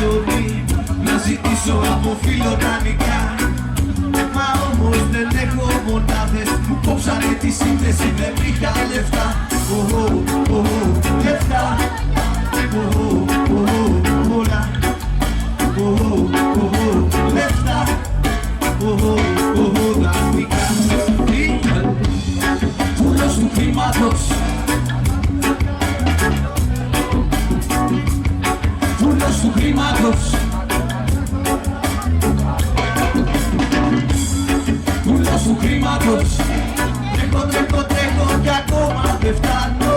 ζωή να ζητήσω από φίλο δανεικά. Μα όμως δεν έχω μονάδες, μου κόψανε τη σύνδεση, δεν είχα λεφτά. Λεφτά, πολλά. Λεφτά, δανεικά. Πουλός του χρήματος, πουλός του χρήματος, πουλός του χρήματος. Τρέχω κι ακόμα δεν φτάνω.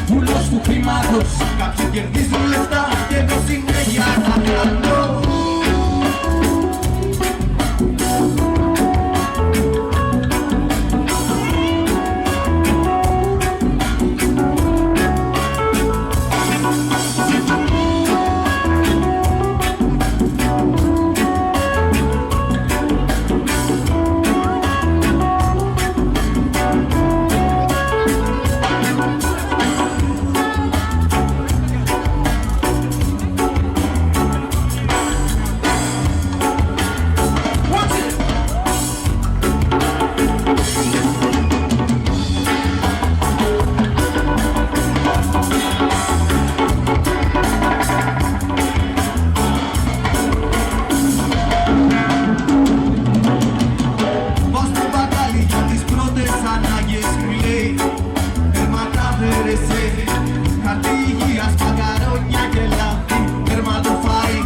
Πουλός του χρήματος, κάποιοι κερδίζουν λεφτά και εγώ συνέχεια να κάνω. Χαρτί υγείας, μακαρόνια και λάδι, τέρμα το φαΐ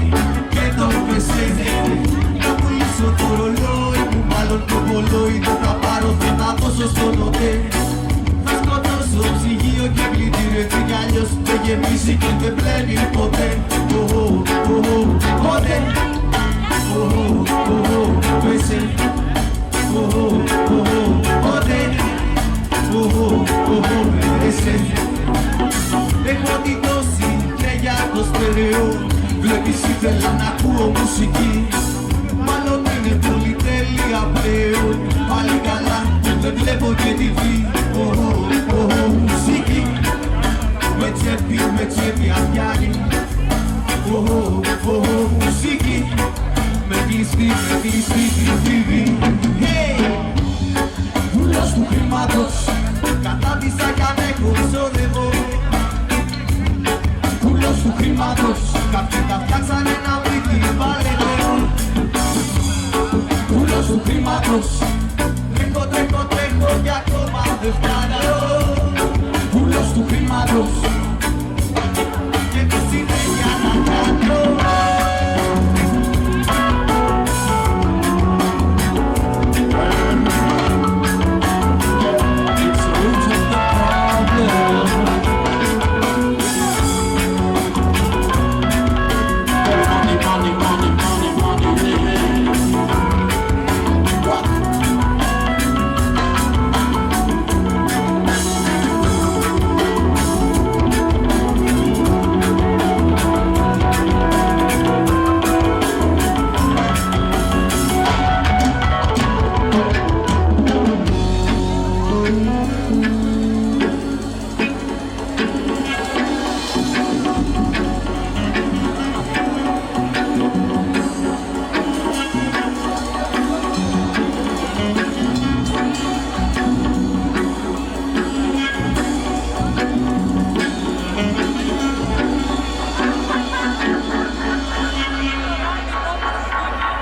και το πεσέ. Να πουλήσω το ρολόι μου, μάλλον το πολλόι δεν θα πάρω, θα τα δώσω στον ΟΤΕ. Θα σκοτώσω ψυγείο και πλυντήριο, έτσι κι αλλιώς δεν γεμίσει και δεν πλένει ποτέ. Ποτέ, πεσέ, ποτέ, πεσέ. Έχω την τόση και για το στερεό. Βλέπεις ήθελα να ακούω μουσική, μάλλον είναι πολυτέλεια πλέον. Πάλι καλά που δεν βλέπω και TV. Μουσική με τσέπη αδιάρι. Μουσική με κλειστή TV. Πουλός του χρήματος, κατάδυσα κι αν έχω ξόδευω. Πουλός του χρήματος, κάποιοι τα φτιάξανε να βρει την παλαιό. Πουλός του χρήματος.